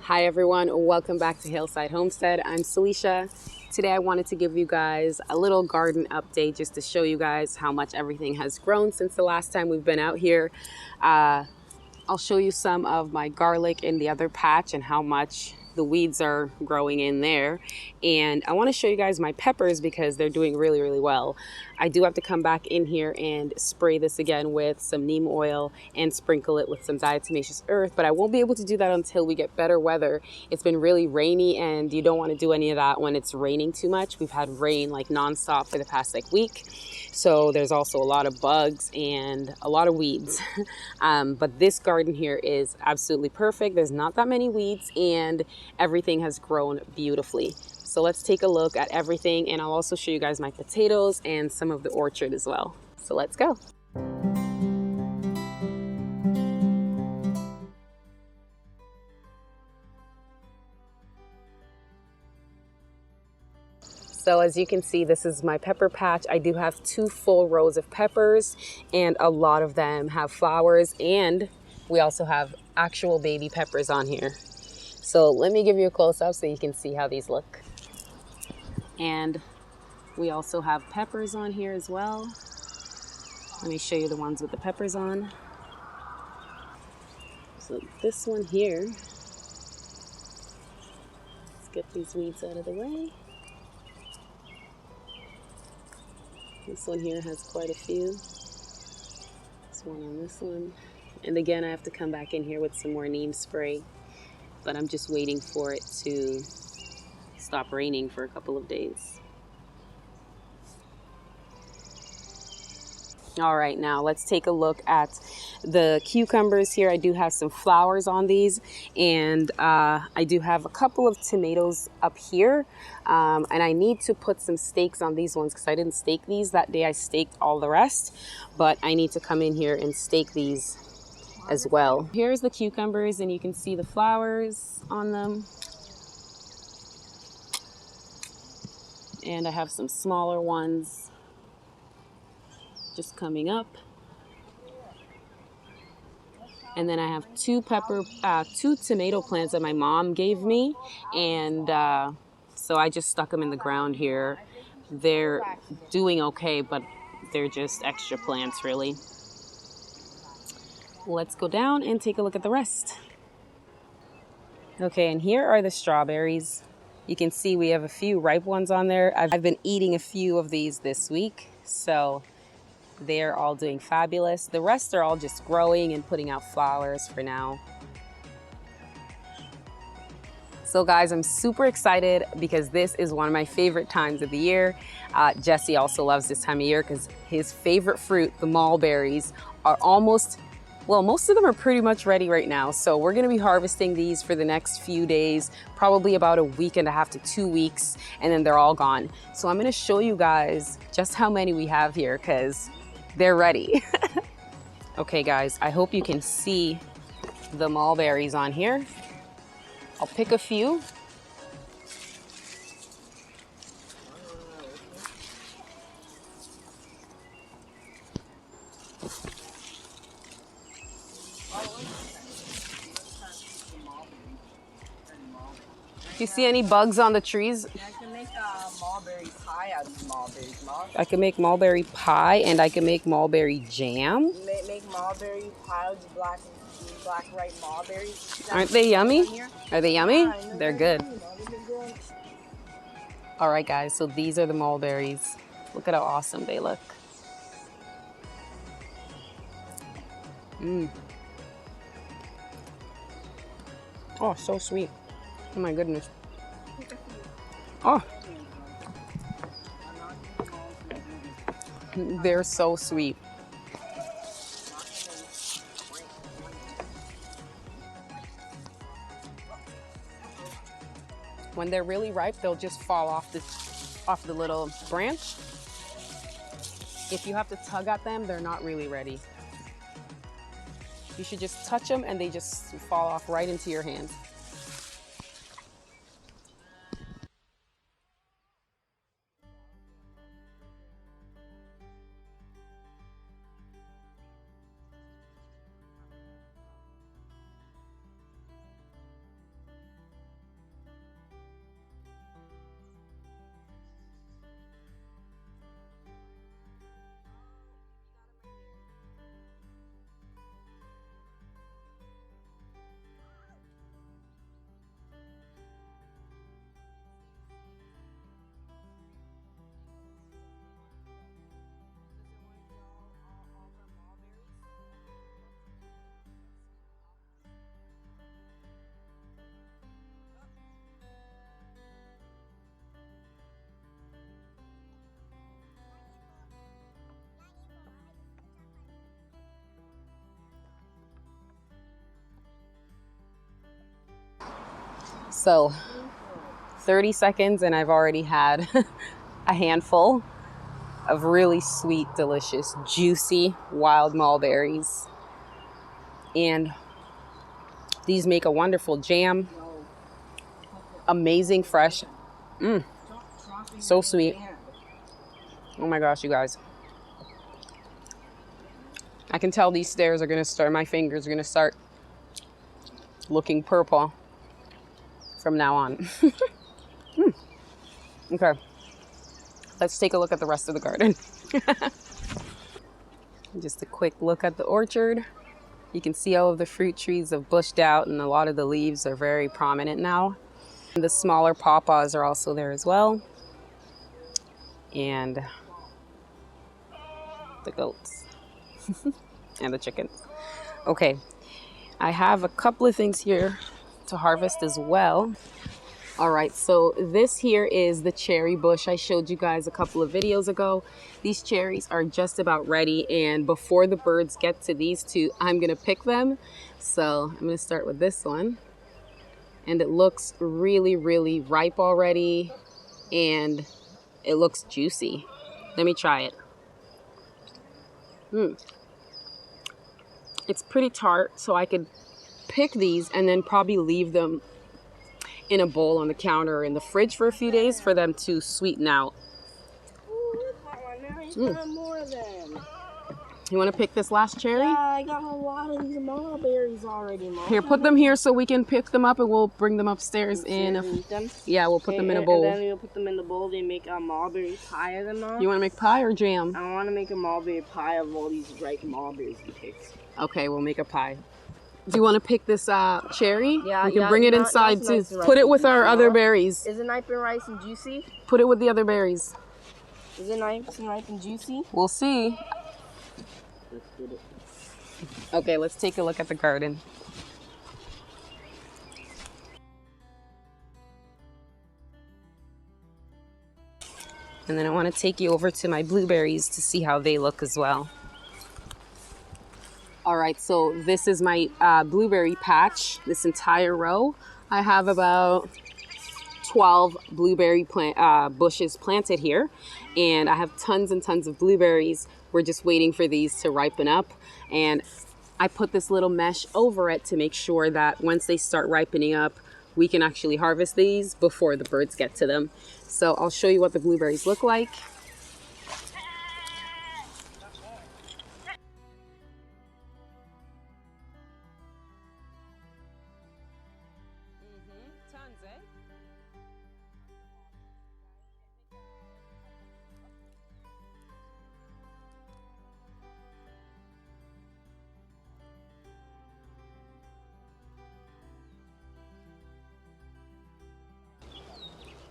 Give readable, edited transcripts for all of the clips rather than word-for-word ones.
Hi everyone, welcome back to Hillside Homestead. I'm Salisha. Today I wanted to give you guys a little garden update just to show you guys how much everything has grown since the last time we've been out here. I'll show you some of my garlic in the other patch and how much the weeds are growing in there. And I want to show you guys my peppers because they're doing really well. I do have to come back in here and spray this again with some neem oil and sprinkle it with some diatomaceous earth, but I won't be able to do that until we get better weather. It's been really rainy and you don't want to do any of that when it's raining too much. We've had rain like nonstop for the past week. So there's also a lot of bugs and a lot of weeds. But this garden here is absolutely perfect. There's not that many weeds and everything has grown beautifully. So let's take a look at everything, and I'll also show you guys my potatoes and some of the orchard as well. So let's go. So as you can see, this is my pepper patch. I do have 2 full rows of peppers and a lot of them have flowers, and we also have actual baby peppers on here. So let me give you a close-up so you can see how these look. And we also have peppers on here as well. Let me show you the ones with the peppers on. So this one here, let's get these weeds out of the way. This one here has quite a few. This one on this one. And again, I have to come back in here with some more neem spray, but I'm just waiting for it to stop raining for a couple of days. All right, now let's take a look at the cucumbers here. I do have some flowers on these, and I do have a couple of tomatoes up here, and I need to put some stakes on these ones because I didn't stake these that day. I staked all the rest, but I need to come in here and stake these as well. Here's the cucumbers, and you can see the flowers on them. And I have some smaller ones just coming up. And then I have 2 tomato plants that my mom gave me, and so I just stuck them in the ground here. They're doing okay, but they're just extra plants really. Let's go down and take a look at the rest. Okay, and here are the strawberries. You can see we have a few ripe ones on there. I've been eating a few of these this week, so they're all doing fabulous. The rest are all just growing and putting out flowers for now. So guys, I'm super excited because this is one of my favorite times of the year. Jesse also loves this time of year because his favorite fruit, the mulberries, are most of them are pretty much ready right now. So we're gonna be harvesting these for the next few days, probably about a week and a half to 2 weeks, and then they're all gone. So I'm gonna show you guys just how many we have here because they're ready. Okay guys, I hope you can see the mulberries on here. I'll pick a few. Do you see any bugs on the trees? I can make a mulberry pie out of mulberries. I can make mulberry pie and I can make mulberry jam. Make mulberry pie with black ripe mulberries. Aren't they yummy? Are they yummy? Yeah, They're good. All right, guys, so these are the mulberries. Look at how awesome they look. Oh, so sweet. Oh my goodness. Oh. They're so sweet. When they're really ripe, they'll just fall off the little branch. If you have to tug at them, they're not really ready. You should just touch them and they just fall off right into your hands. So 30 seconds and I've already had a handful of really sweet, delicious, juicy wild mulberries. And these make a wonderful jam. Amazing fresh. So sweet. Oh my gosh, you guys. I can tell these stairs are gonna start, my fingers are gonna start looking purple from now on. Okay, let's take a look at the rest of the garden. Just a quick look at the orchard. You can see all of the fruit trees have bushed out and a lot of the leaves are very prominent now. And the smaller pawpaws are also there as well. And the goats and the chickens. Okay, I have a couple of things here to harvest as well. All right, so this here is the cherry bush I showed you guys a couple of videos ago. These cherries are just about ready, and before the birds get to these two, I'm gonna pick them. So I'm gonna start with this one. And it looks really, really ripe already, and it looks juicy. Let me try it. It's pretty tart, so I could pick these and then probably leave them in a bowl on the counter or in the fridge for a few days for them to sweeten out. More of them. You want to pick this last cherry? Yeah, I got a lot of these mulberries already, Mom. Here, put them here so we can pick them up and we'll bring them upstairs in. Eat them? Yeah, we'll put them in a bowl. And then we'll put them in the bowl. They make a mulberry pie of them, Mom. You want to make pie or jam? I want to make a mulberry pie of all these ripe mulberries we picked. Okay, we'll make a pie. Do you want to pick this cherry? Yeah, we can bring it inside too. Put it with our other berries. Is it nice and rice and juicy? Put it with the other berries. Is it nice and ripe and juicy? We'll see. Let's get it. Okay, let's take a look at the garden. And then I want to take you over to my blueberries to see how they look as well. All right, so this is my blueberry patch, this entire row. I have about 12 blueberry bushes planted here, and I have tons and tons of blueberries. We're just waiting for these to ripen up, and I put this little mesh over it to make sure that once they start ripening up, we can actually harvest these before the birds get to them. So I'll show you what the blueberries look like.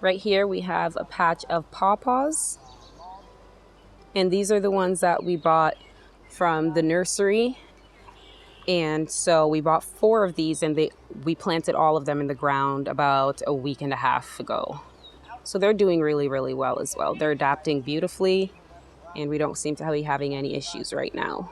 Right here we have a patch of pawpaws, and these are the ones that we bought from the nursery. And so we bought 4 of these, and we planted all of them in the ground about a week and a half ago. So they're doing really, really well as well. They're adapting beautifully, and we don't seem to be having any issues right now.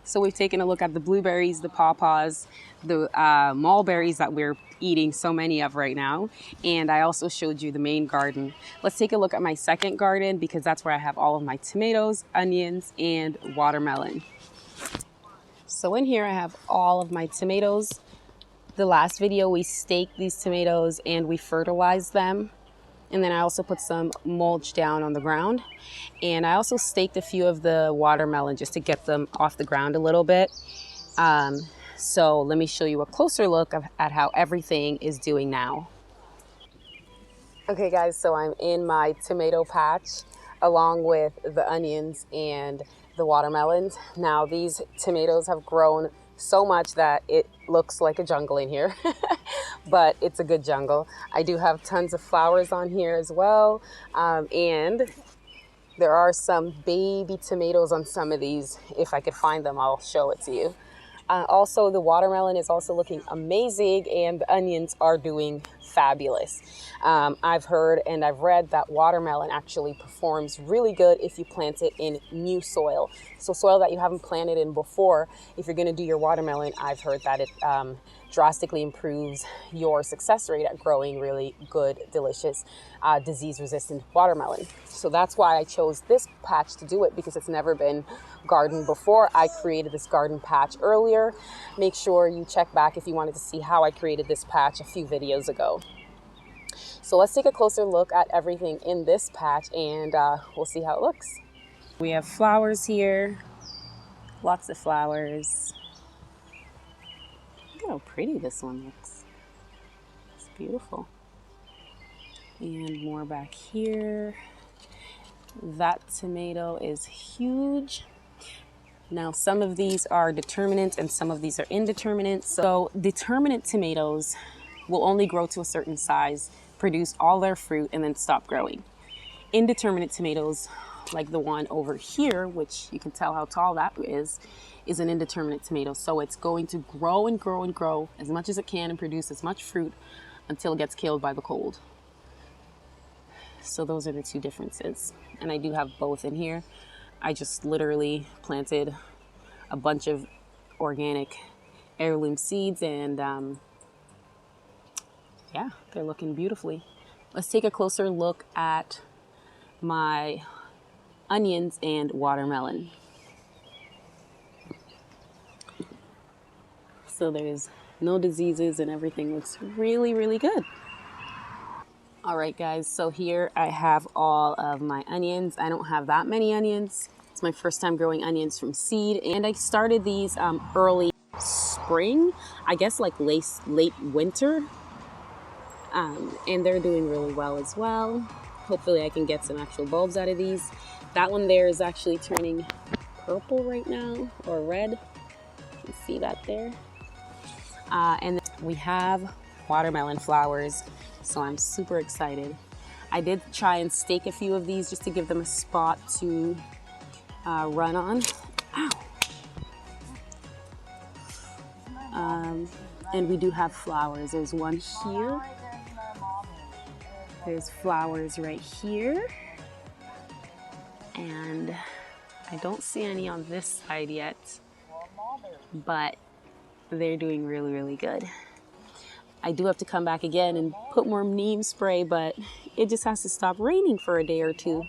So we've taken a look at the blueberries, the pawpaws, the mulberries that we're eating so many of right now. And I also showed you the main garden. Let's take a look at my second garden, because that's where I have all of my tomatoes, onions, and watermelon. So in here I have all of my tomatoes. The last video we staked these tomatoes and we fertilized them. And then I also put some mulch down on the ground. And I also staked a few of the watermelon just to get them off the ground a little bit. So let me show you a closer look at how everything is doing now. Okay guys, so I'm in my tomato patch along with the onions and the watermelons. Now these tomatoes have grown so much that it looks like a jungle in here, but it's a good jungle. I do have tons of flowers on here as well, and there are some baby tomatoes on some of these. If I could find them, I'll show it to you. Also, the watermelon is also looking amazing, and the onions are doing fabulous. I've heard and I've read that watermelon actually performs really good if you plant it in new soil. So soil that you haven't planted in before, if you're going to do your watermelon, I've heard that drastically improves your success rate at growing really good, delicious, disease-resistant watermelon. So that's why I chose this patch to do it, because it's never been gardened before. I created this garden patch earlier. Make sure you check back if you wanted to see how I created this patch a few videos ago. So let's take a closer look at everything in this patch, and we'll see how it looks. We have flowers here, lots of flowers. Look how pretty this one looks. It's beautiful. And more back here. That tomato is huge. Now, some of these are determinate and some of these are indeterminate. So determinate tomatoes will only grow to a certain size, produce all their fruit, and then stop growing. Indeterminate tomatoes, like the one over here, which you can tell how tall that is an indeterminate tomato. So it's going to grow and grow and grow as much as it can and produce as much fruit until it gets killed by the cold. So those are the two differences. And I do have both in here. I just literally planted a bunch of organic heirloom seeds, and yeah, they're looking beautifully. Let's take a closer look at my onions and watermelon. So there's no diseases and everything looks really, really good. All right, guys, so here I have all of my onions. I don't have that many onions. It's my first time growing onions from seed, and I started these early spring, I guess like late winter, and they're doing really well as well. Hopefully I can get some actual bulbs out of these. That one there is actually turning purple right now, or red. You can see that there. And then we have watermelon flowers, so I'm super excited. I did try and stake a few of these just to give them a spot to run on. Ow! And we do have flowers. There's one here. There's flowers right here. And I don't see any on this side yet, but they're doing really, really good. I do have to come back again and put more neem spray, but it just has to stop raining for a day or two.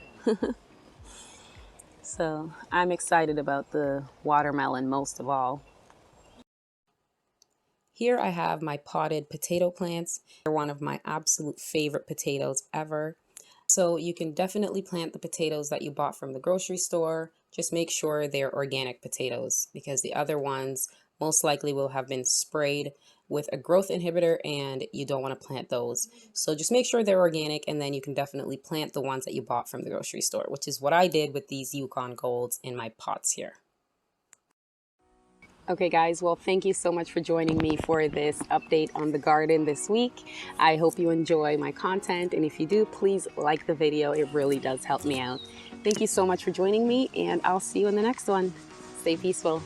So I'm excited about the watermelon most of all. Here I have my potted potato plants. They're one of my absolute favorite potatoes ever. So you can definitely plant the potatoes that you bought from the grocery store. Just make sure they're organic potatoes, because the other ones most likely will have been sprayed with a growth inhibitor, and you don't want to plant those. So just make sure they're organic, and then you can definitely plant the ones that you bought from the grocery store, which is what I did with these Yukon Golds in my pots here. Okay guys, well, thank you so much for joining me for this update on the garden this week. I hope you enjoy my content, and if you do, please like the video. It really does help me out. Thank you so much for joining me, and I'll see you in the next one. Stay peaceful.